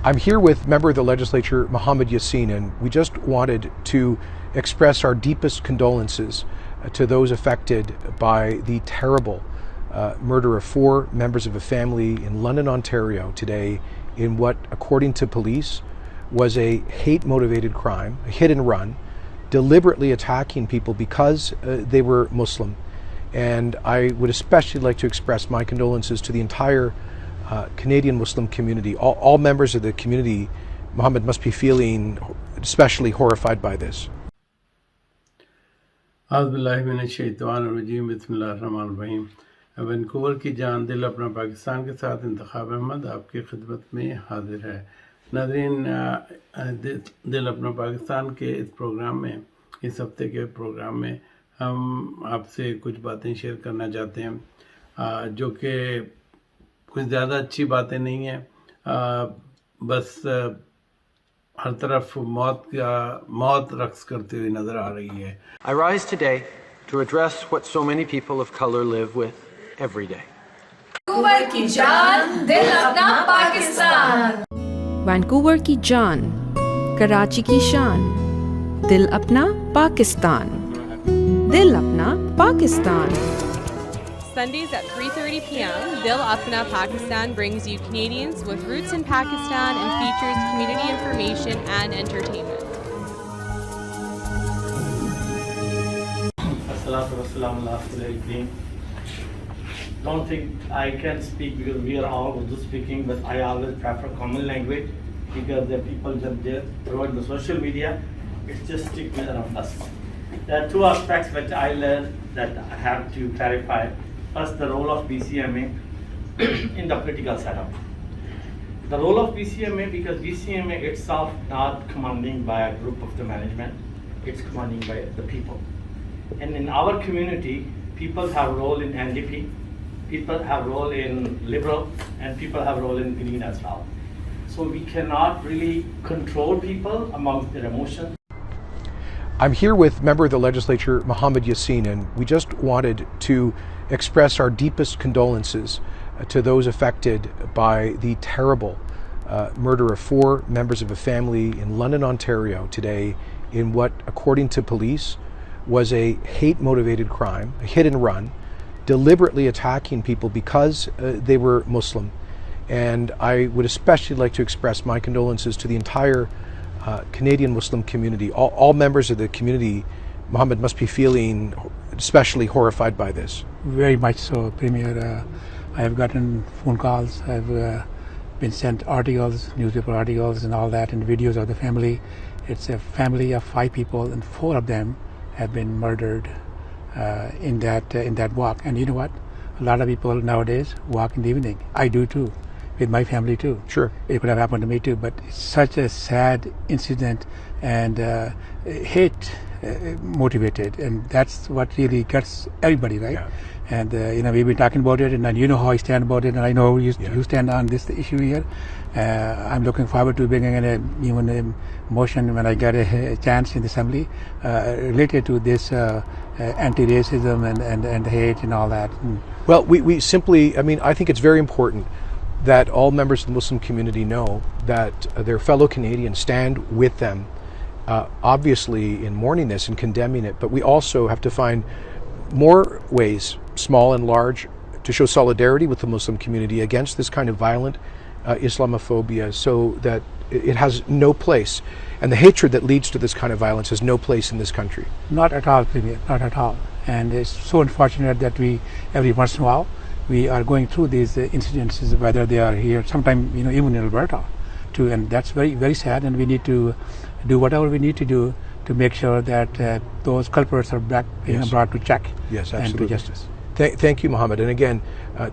I'm here with member of the legislature, Mohammed Yassin, and we just wanted to express our deepest condolences to those affected by the terrible murder of 4 members of a family in London, Ontario today in what, according to police, was a hate-motivated crime, a hit and run, deliberately attacking people because they were Muslim. And I would especially like to express my condolences to the entire Canadian Muslim community. All members of the community, Mohammed, must be feeling especially horrified by this. बिस्मिल्लाहिर्रहमानिर्रहीम। Vancouver की जान दिल अपना पाकिस्तान के साथ इंतखाब अहमद आपकी खिदमत में हाजिर है। नाज़रीन, दिल अपना पाकिस्तान के इस प्रोग्राम में, इस हफ्ते के प्रोग्राम में हम आपसे कुछ बातें शेयर करना चाहते हैं जो कि कुछ ज़्यादा अच्छी बातें नहीं हैं। बस हर तरफ मौत रक्स करती हुई नज़र आ रही है। I rise today to address what so many people of color live with every day. Vancouver की जान दिल अपना पाकिस्तान, वैंकूवर की जान, कराची की शान, दिल अपना पाकिस्तान, दिल अपना Pakistan. Sundays at 3:30 p.m., Dil Apna Pakistan brings you Canadians with roots in Pakistan and features community information and entertainment. Don't think I can speak because we are all Urdu speaking, but I always prefer common language because the people that they provide the social media, it's just stick with around us. There are 2 aspects which I learned that I have to clarify. First, the role of BCMA in the political setup. The role of BCMA, because BCMA itself not commanding by a group of the management, it's commanding by the people. And in our community, people have role in NDP, people have role in Liberal, and people have role in Green as well. So we cannot really control people amongst their emotions. I'm here with member of the legislature, Mohammed Yassin, and we just wanted to express our deepest condolences to those affected by the terrible murder of 4 members of a family in London, Ontario today in what, according to police, was a hate-motivated crime, a hit and run, deliberately attacking people because they were Muslim. And I would especially like to express my condolences to the entire Canadian Muslim community. All members of the community, Mohammed, must be feeling especially horrified by this. Very much so, Premier. I have gotten phone calls, I've been sent articles, newspaper articles and all that, and videos of the family. It's a family of 5 people and 4 of them have been murdered in that walk. And you know what? A lot of people nowadays walk in the evening. I do too, with my family too. Sure. It could have happened to me too, but it's such a sad incident and hate motivated, and that's what really gets everybody, right? Yeah. And we've been talking about it, and you know how I stand about it, and I know you stand on this issue here. I'm looking forward to bringing in a motion when I get a chance in the assembly related to this anti-racism and hate and all that. Well, we simply, I think it's very important that all members of the Muslim community know that their fellow Canadians stand with them, obviously in mourning this and condemning it, but we also have to find more ways, small and large, to show solidarity with the Muslim community against this kind of violent Islamophobia, so that it has no place, and the hatred that leads to this kind of violence has no place in this country. Not at all, Premier, not at all. And it's so unfortunate that we, every once in a while, we are going through these incidences, whether they are here, sometimes even in Alberta, too, and that's very, very sad. And we need to do whatever we need to do to make sure that those culprits are back, brought to check. Yes, and absolutely. to justice. Thank you, Mohammed. And again,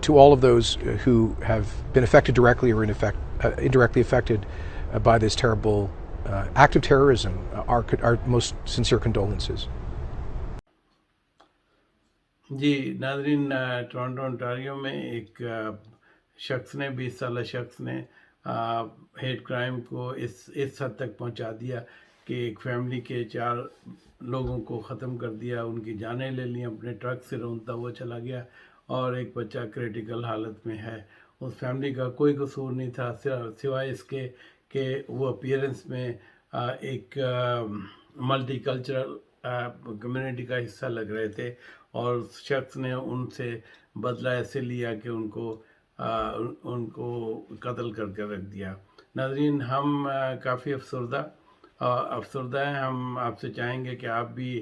to all of those who have been affected directly or indirectly affected by this terrible act of terrorism, our most sincere condolences. जी नाज़रीन, Toronto Ontario में एक शख्स ने 20 साल शख्स ने hate crime को इस हद तक पहुंचा दिया कि एक फैमिली के 4 लोगों को ख़त्म कर दिया, उनकी जानें ले ली, अपने ट्रक से रौंदता हुआ चला गया और एक बच्चा क्रिटिकल हालत में है। उस फैमिली का कोई कसूर नहीं था सिवाय इसके کہ وہ اپیئرنس میں ایک ملٹی کلچرل کمیونٹی کا حصہ لگ رہے تھے، اور اس شخص نے ان سے بدلہ ایسے لیا کہ ان کو قتل کر کے رکھ دیا۔ ناظرین، ہم کافی افسردہ ہیں۔ ہم آپ سے چاہیں گے کہ آپ بھی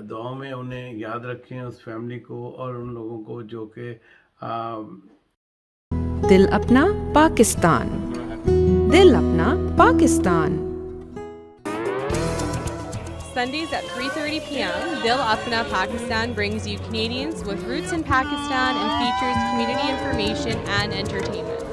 دعاؤں میں انہیں یاد رکھیں، اس فیملی کو اور ان لوگوں کو جو کہ دل اپنا پاکستان، دل اپنا Pakistan. Sundays at 3:30 p.m., Dil Apna Pakistan brings you Canadians with roots in Pakistan and features community information and entertainment.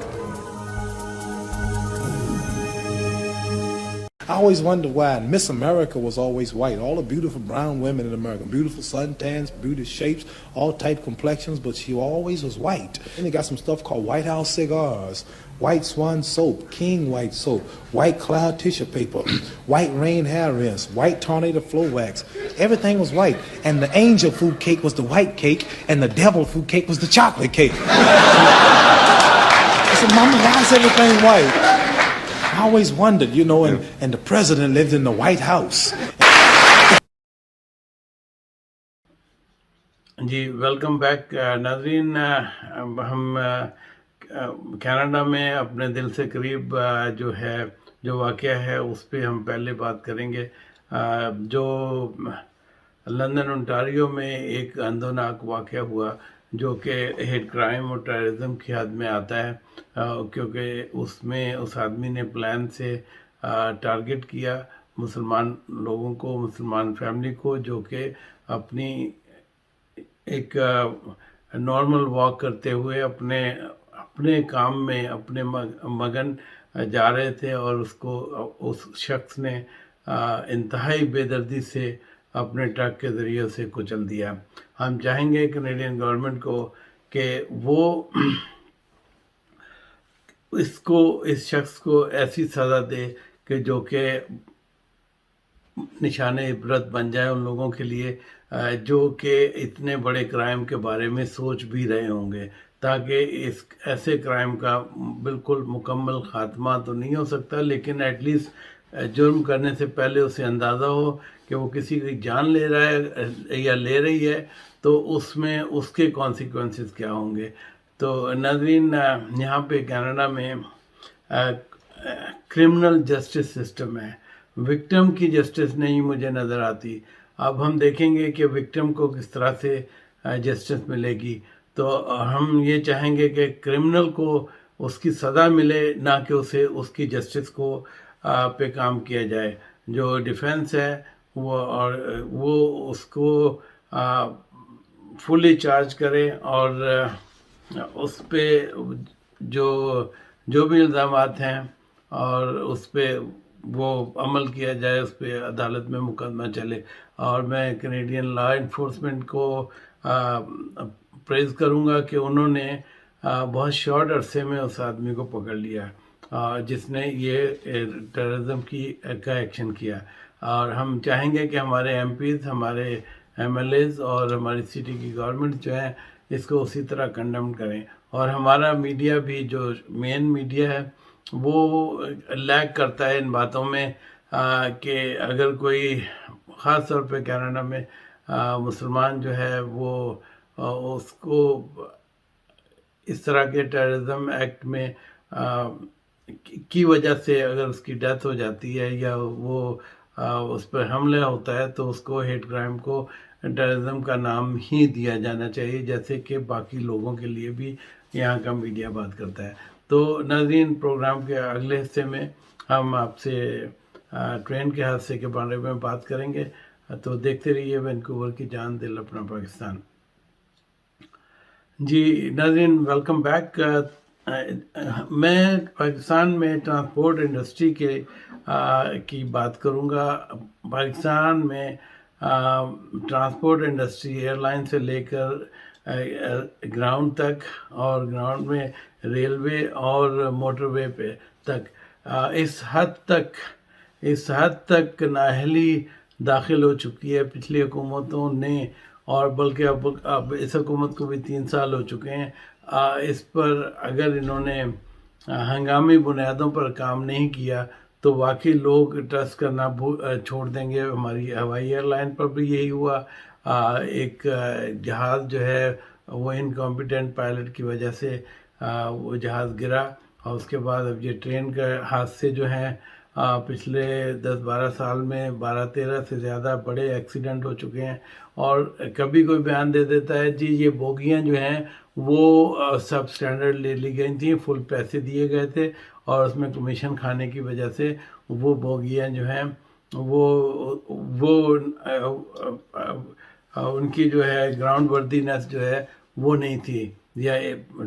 I always wondered why Miss America was always white. All the beautiful brown women in America, beautiful suntans, beautiful shapes, all type complexions, but she always was white. And they got some stuff called White House cigars, White Swan soap, King White soap, White Cloud tissue paper, White Rain hair rinse, White Tornado flow wax. Everything was white. And the angel food cake was the white cake, and the devil food cake was the chocolate cake. I said, Mama, why is everything white? I always wondered, you know, and the president lived in the White House. جی welcome back ناظرین، ہم Canada میں اپنے دل سے قریب جو واقعہ ہے اس پہ ہم پہلے بات کریں گے، جو لندن انٹاریو میں ایک اندوناک واقعہ ہوا جو کہ ہیٹ کرائم اور ٹیررزم کی حد میں آتا ہے، کیونکہ اس میں اس آدمی نے پلان سے ٹارگٹ کیا مسلمان لوگوں کو، مسلمان فیملی کو، جو کہ اپنی ایک نارمل واک کرتے ہوئے اپنے کام میں اپنے مگن جا رہے تھے، اور اس شخص نے انتہائی بے دردی سے اپنے ٹرک کے ذریعے سے کچل دیا۔ ہم چاہیں گے کینیڈین گورنمنٹ کو کہ وہ اس شخص کو ایسی سزا دے کہ جو کہ نشان عبرت بن جائے ان لوگوں کے لیے جو کہ اتنے بڑے کرائم کے بارے میں سوچ بھی رہے ہوں گے، تاکہ ایسے کرائم کا بالکل مکمل خاتمہ تو نہیں ہو سکتا، لیکن ایٹ لیسٹ جرم کرنے سے پہلے اسے اندازہ ہو کہ وہ کسی کی جان لے رہا ہے یا لے رہی ہے، تو اس میں اس کے کانسیکوینسز کیا ہوں گے۔ تو ناظرین، یہاں پہ کینیڈا میں کرمنل جسٹس سسٹم ہے، وکٹم کی جسٹس نہیں مجھے نظر آتی۔ اب ہم دیکھیں گے کہ وکٹم کو کس طرح سے جسٹس ملے گی، تو ہم یہ چاہیں گے کہ کرمنل کو اس کی سزا ملے، نہ کہ اسے اس کی جسٹس کو پہ کام کیا جائے۔ جو ڈیفینس ہے وہ اس کو فلی چارج کرے، اور اس پہ جو بھی الزامات ہیں اور اس پہ وہ عمل کیا جائے، اس پہ عدالت میں مقدمہ چلے۔ اور میں کینیڈین لا انفورسمنٹ کو پریز کروں گا کہ انہوں نے بہت شارٹ عرصے میں اس آدمی کو پکڑ لیا جس نے یہ ٹیررزم کا ایکشن کیا۔ اور ہم چاہیں گے کہ ہمارے ایم پیز، ہمارے ایم ایل ایز اور ہماری سٹی کی گورنمنٹ جو ہے اس کو اسی طرح کنڈم کریں، اور ہمارا میڈیا بھی جو مین میڈیا ہے وہ لیک کرتا ہے ان باتوں میں، کہ اگر کوئی خاص طور پہ کینیڈا میں مسلمان جو ہے وہ اس کو اس طرح کے ٹیررزم ایکٹ میں کی وجہ سے اگر اس کی ڈیتھ ہو جاتی ہے یا وہ اس پر حملہ ہوتا ہے، تو اس کو ہیٹ کرائم کو ٹیررزم کا نام ہی دیا جانا چاہیے، جیسے کہ باقی لوگوں کے لیے بھی یہاں کا میڈیا بات کرتا ہے۔ تو ناظرین، پروگرام کے اگلے حصے میں ہم آپ سے ٹرین کے حادثے کے بارے میں بات کریں گے، تو دیکھتے رہیے وینکوور کی جان، دل اپنا پاکستان۔ جی ناظرین، ویلکم بیک۔ میں پاکستان میں ٹرانسپورٹ انڈسٹری کی بات کروں گا۔ پاکستان میں ٹرانسپورٹ انڈسٹری ایئر لائن سے لے کر گراؤنڈ تک، اور گراؤنڈ میں ریلوے اور موٹر وے پہ تک اس حد تک نااہلی داخل ہو چکی ہے پچھلی حکومتوں نے، اور بلکہ اب اس حکومت کو بھی 3 سال ہو چکے ہیں۔ اس پر اگر انہوں نے ہنگامی بنیادوں پر کام نہیں کیا تو واقعی لوگ ٹرسٹ کرنا چھوڑ دیں گے. ہماری ہوائی ایئر لائن پر بھی یہی ہوا. ایک جہاز جو ہے وہ انکمپیٹنٹ پائلٹ کی وجہ سے وہ جہاز گرا, اور اس کے بعد اب یہ ٹرین کے حادثے جو ہیں پچھلے 10-12 سال میں 12-13 سے زیادہ بڑے ایکسیڈنٹ ہو چکے ہیں. اور کبھی کوئی بیان دے دیتا ہے جی یہ بوگیاں جو ہیں وہ سب سٹینڈرڈ لے لی گئی تھیں, فل پیسے دیے گئے تھے, اور اس میں کمیشن کھانے کی وجہ سے وہ بوگیاں جو ہیں وہ ان کی جو ہے گراؤنڈ وردینس جو ہے وہ نہیں تھی, یا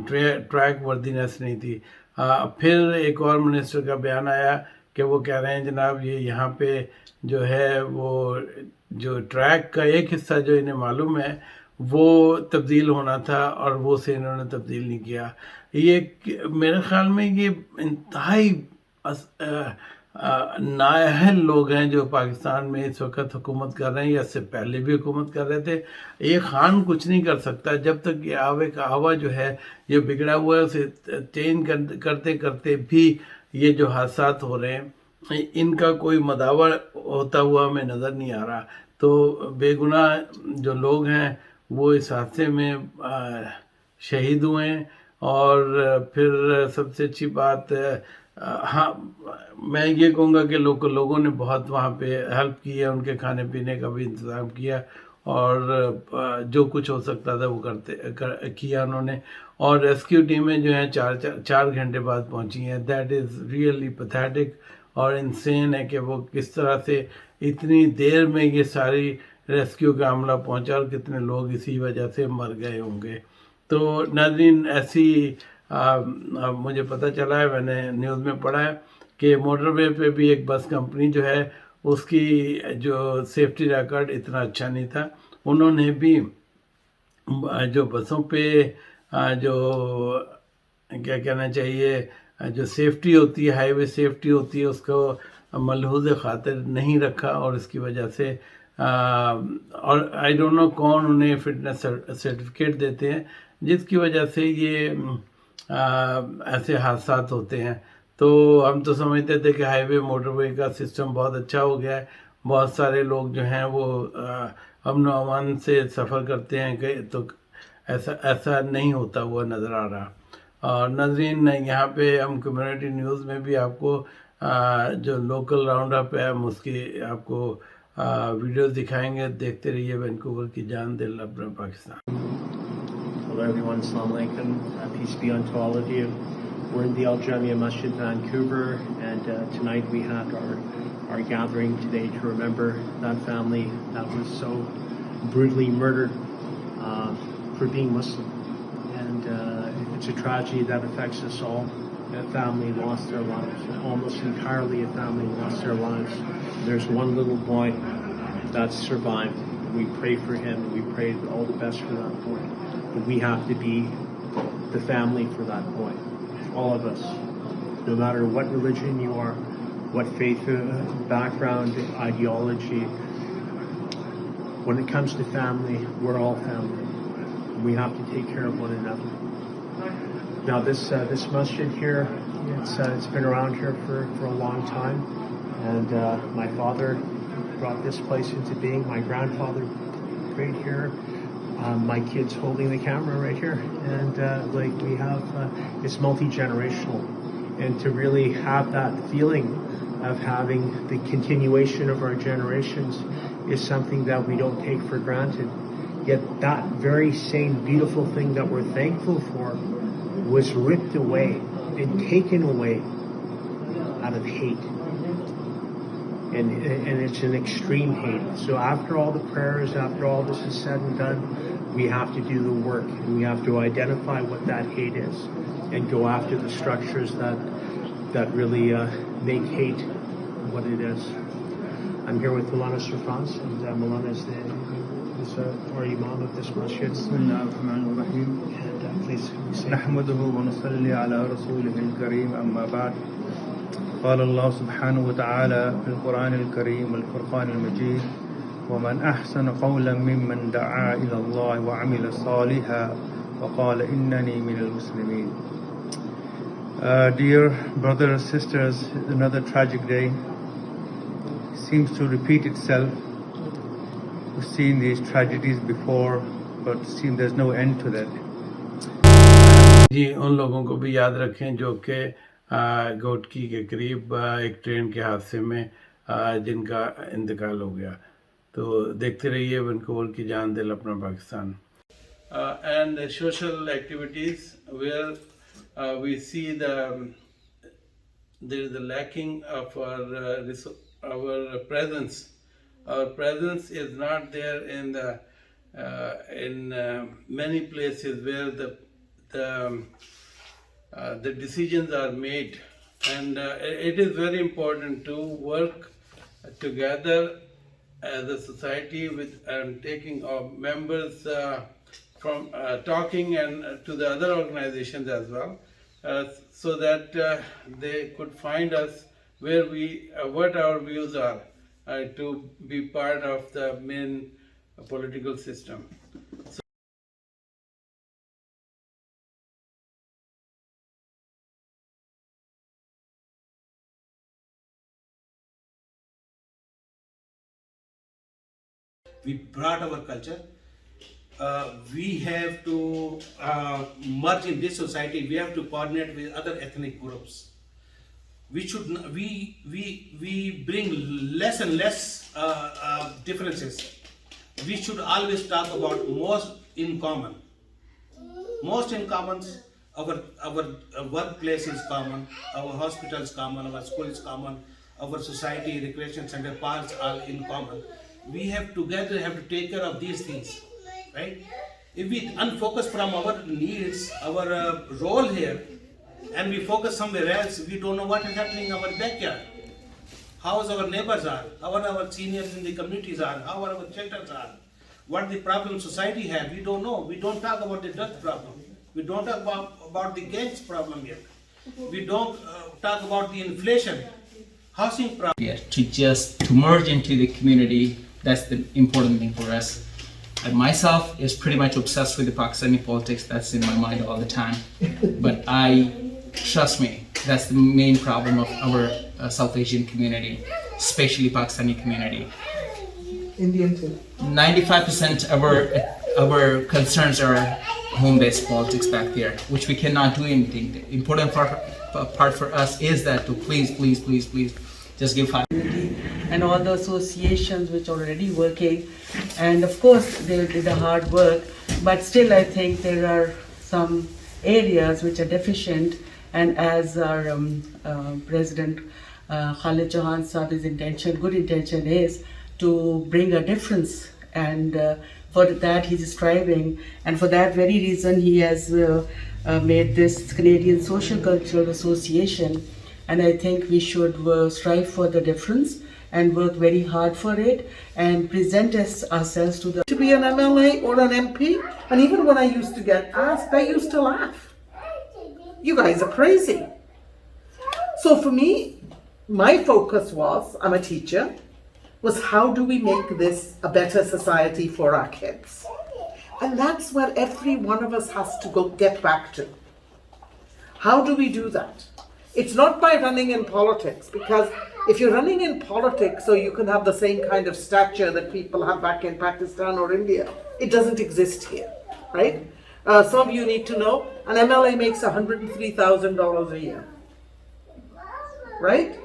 ٹریک وردینس نہیں تھی. پھر ایک اور منسٹر کا بیان آیا کہ وہ کہہ رہے ہیں جناب یہ یہاں پہ جو ہے وہ جو ٹریک کا ایک حصہ جو انہیں معلوم ہے وہ تبدیل ہونا تھا, اور وہ سے انہوں نے تبدیل نہیں کیا. یہ میرے خیال میں یہ انتہائی نااہل لوگ ہیں جو پاکستان میں اس وقت حکومت کر رہے ہیں, یا اس سے پہلے بھی حکومت کر رہے تھے. یہ خان کچھ نہیں کر سکتا جب تک یہ آوے کا آوا جو ہے یہ بگڑا ہوا ہے, اسے چینج کرتے کرتے بھی یہ جو حادثات ہو رہے ہیں ان کا کوئی مداوع ہوتا ہوا ہمیں نظر نہیں آ رہا. تو بے گناہ جو لوگ ہیں وہ اس حادثے میں شہید ہوئے ہیں. اور پھر سب سے اچھی بات, ہاں میں یہ کہوں گا کہ لوگوں نے بہت وہاں پہ ہیلپ کی ہے, ان کے کھانے پینے کا بھی انتظام کیا, اور جو کچھ ہو سکتا تھا وہ کیا انہوں نے. اور ریسکیو ٹیمیں جو ہیں 4 گھنٹے بعد پہنچی ہیں. دیٹ از ریئلی پیتھیٹک اور انسین ہے کہ وہ کس طرح سے اتنی دیر میں یہ ساری ریسکیو کا عملہ پہنچا, اور کتنے لوگ اسی وجہ سے مر گئے ہوں گے. تو ناظرین ایسی مجھے پتہ چلا ہے, میں نے نیوز میں پڑھا ہے کہ موٹر وے پہ بھی ایک بس کمپنی جو ہے اس کی جو سیفٹی ریکارڈ اتنا اچھا نہیں تھا. انہوں نے بھی جو بسوں پہ جو کیا کہنا چاہیے جو سیفٹی ہوتی ہے, ہائی وے سیفٹی ہوتی ہے, اس کو ملحوظ خاطر نہیں رکھا, اور اس کی وجہ سے اور آئی ڈونٹ نو کون انہیں فٹنس سرٹیفکیٹ دیتے ہیں جس کی وجہ سے یہ ایسے حادثات ہوتے ہیں. تو ہم تو سمجھتے تھے کہ ہائی وے موٹر وے کا سسٹم بہت اچھا ہو گیا ہے, بہت سارے لوگ جو ہیں وہ امن و امان سے سفر کرتے ہیں, کہ تو ایسا نہیں ہوتا ہوا نظر آ رہا. اور ناظرین یہاں پہ ہم کمیونٹی نیوز میں بھی آپ کو جو لوکل راؤنڈ اپ ہے ہم اس کی آپ کو ویڈیوز دکھائیں گے. دیکھتے رہیے وینکوور کی جان دل اپنا Pakistan. Hello everyone, Assalamu alaikum, peace be unto all of you. We're in the Al Jamia Masjid, Vancouver, and tonight we had our gathering today to remember that family that was so brutally murdered for being Muslim. And it's a tragedy that affects us all. A family lost their lives, almost entirely a family lost their lives. There's one little boy that survived. We pray for him, we pray all the best for that boy. But we have to be the family for that boy, all of us, no matter what religion you are, what faith background, ideology. When it comes to family, we're all family. We have to take care of one another. Now this masjid here, it's been around here for a long time, and my father brought this place into being. My grandfather prayed here. My kids holding the camera right here, and we have it's multi-generational, and to really have that feeling of having the continuation of our generations is something that we don't take for granted. Yet that very same beautiful thing that we're thankful for was ripped away and taken away out of hate. And it's an extreme hate. So after all the prayers, after all this is said and done, we have to do the work, and we have to identify what that hate is and go after the structures that really make hate what it is. I'm here with Maulana Surfans, and Maulana is our Imam of this masjid. Bismillahirrahmanirrahim. And please say. Nahmaduhu wa nusalli ala rasulihil kareem, amma ba'd. قال الله سبحانه وتعالى في القرآن الكريم والفرقان المجيد ومن أحسن قولا ممن دعا إلى الله وعمل صالحا وقال إنني من المسلمين. Dear brothers, sisters, another tragic day seems to repeat itself. We've seen these tragedies before, but it seems there's no end to that. جی ان لوگوں کو بھی یاد رکھیں جو کہ گوٹکی کے قریب ایک ٹرین کے حادثے میں جن کا انتقال ہو گیا. تو دیکھتے رہیے ونکوور کی جان دل اپنا Pakistan. And social activities where we see there is a lacking of our presence. Our presence is not there in many places where the decisions are made, and it is very important to work together as a society with taking our members from talking and to the other organizations as well, so that they could find us where what our views are, to be part of the main political system. We brought our culture. We have to merge in this society. We have to coordinate with other ethnic groups. We bring less and less differences. We should always talk about most in common. Most in common. Our workplace is common. Our hospital is common. Our school is common. Our society, recreation center, parks are in common. We have to take care of these things, right? If we unfocus from our needs, our role here, and we focus somewhere else, we don't know what is happening in our backyard. How our neighbors are, how our seniors in the communities are, how our children are, what the problem society have, we don't know. We don't talk about the drug problem. We don't talk about the gangs problem here. We don't talk about the inflation, housing problem. Yeah, to merge into the community. That's the important thing for us. And myself is pretty much obsessed with the Pakistani politics. That's in my mind all the time. But trust me, that's the main problem of our South Asian community, especially Pakistani community. Indian too. 95% of our concerns are home-based politics back there, which we cannot do anything. The important part for us is that to please just give 5. And all the associations which are already working, and of course they did the hard work, but still I think there are some areas which are deficient, and as our President Khalid Chauhan Saab's good intention is to bring a difference, and for that he's striving, and for that very reason he has made this Canadian Social Cultural Association, and I think we should strive for the difference and work very hard for it and present ourselves to be an MLA or an MP. And even when I used to get asked, I used to laugh. You guys are crazy. So for me, my focus was, I'm a teacher, was how do we make this a better society for our kids? And that's where every one of us has to get back to. How do we do that? It's not by running in politics, because if you're running in politics so you can have the same kind of stature that people have back in Pakistan or India, it doesn't exist here, right? Some of you need to know, an MLA makes $103,000 a year, right?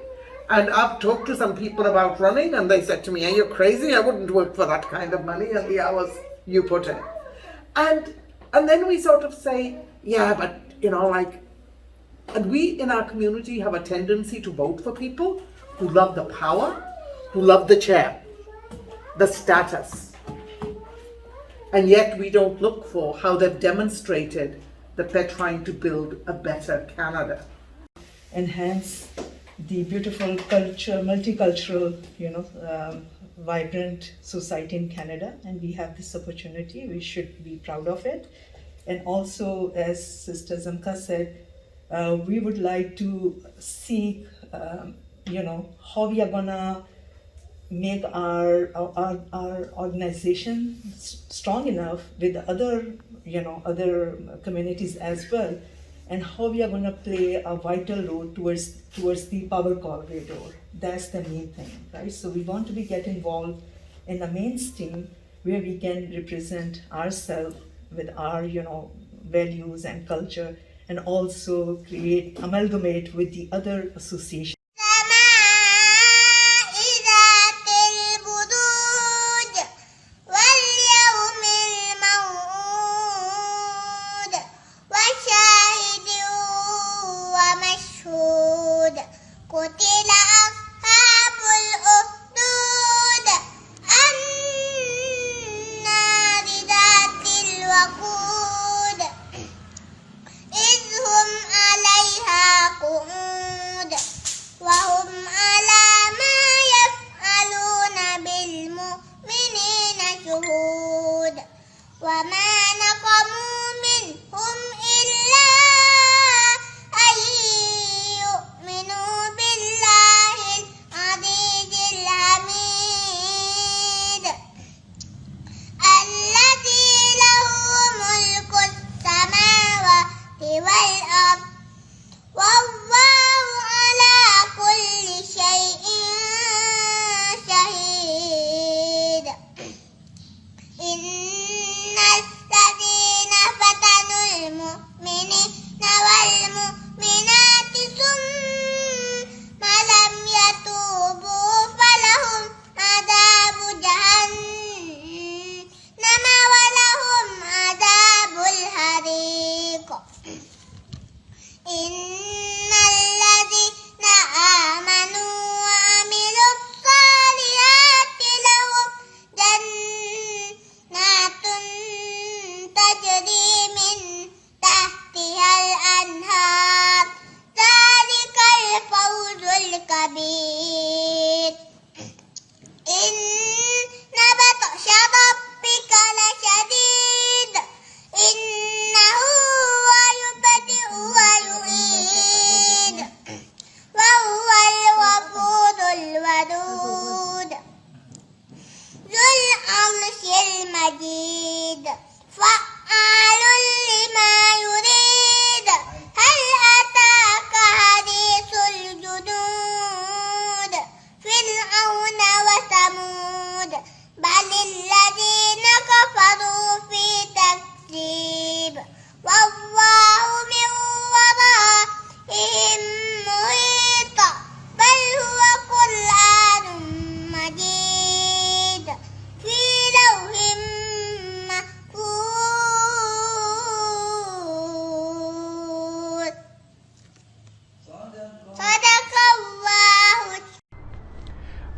And I've talked to some people about running, and they said to me, are you crazy? I wouldn't work for that kind of money and the hours you put in. And then we sort of say, yeah, but and we in our community have a tendency to vote for people who love the power, who love the chair, the status. And yet we don't look for how they've demonstrated that they're trying to build a better Canada. Enhance the beautiful culture, multicultural, vibrant society in Canada, and we have this opportunity. We should be proud of it. And also, as Sister Zamka said, we would like to seek, how we are gonna make our organization strong enough with other communities as well, and how we are going to play a vital role towards the power corridor. That's the main thing, right? So we want to get involved in the mainstream where we can represent ourselves with our, values and culture, and also amalgamate with the other associations.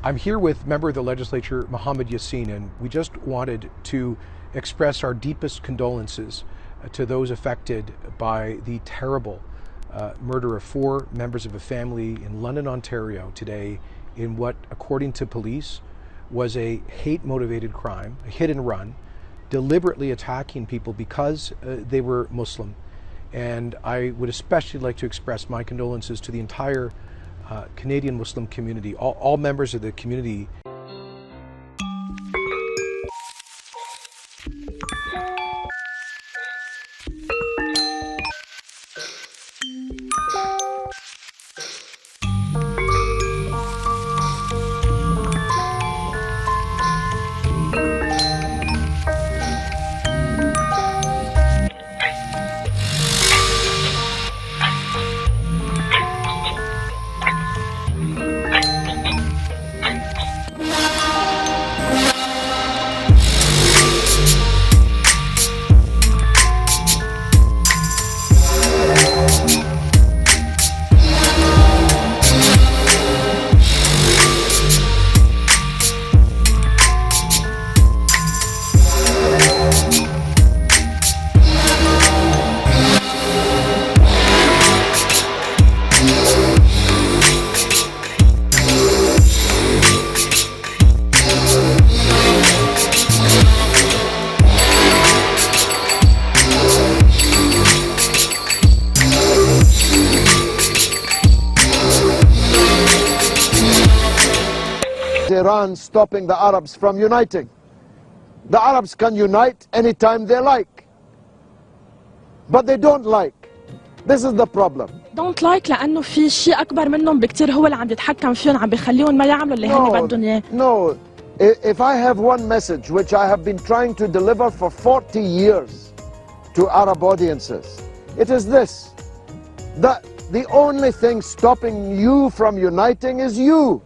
I'm here with member of the legislature, Mohammed Yassin, and we just wanted to express our deepest condolences to those affected by the terrible murder of 4 members of a family in London, Ontario today in what, according to police, was a hate-motivated crime, a hit and run, deliberately attacking people because they were Muslim. And I would especially like to express my condolences to the entire Canadian Muslim community, all members of the community. Iran stopping the Arabs from uniting. The Arabs can unite anytime they like, but they don't like This is the problem. Don't like لأنه في شيء أكبر منهم بكتير هو اللي عم يتحكم فيهم عم بيخليهم ما يعملوا اللي هن بدهم إياه. No. If I have one message which I have been trying to deliver for 40 years to Arab audiences, it is this: that the only thing stopping you from uniting is you.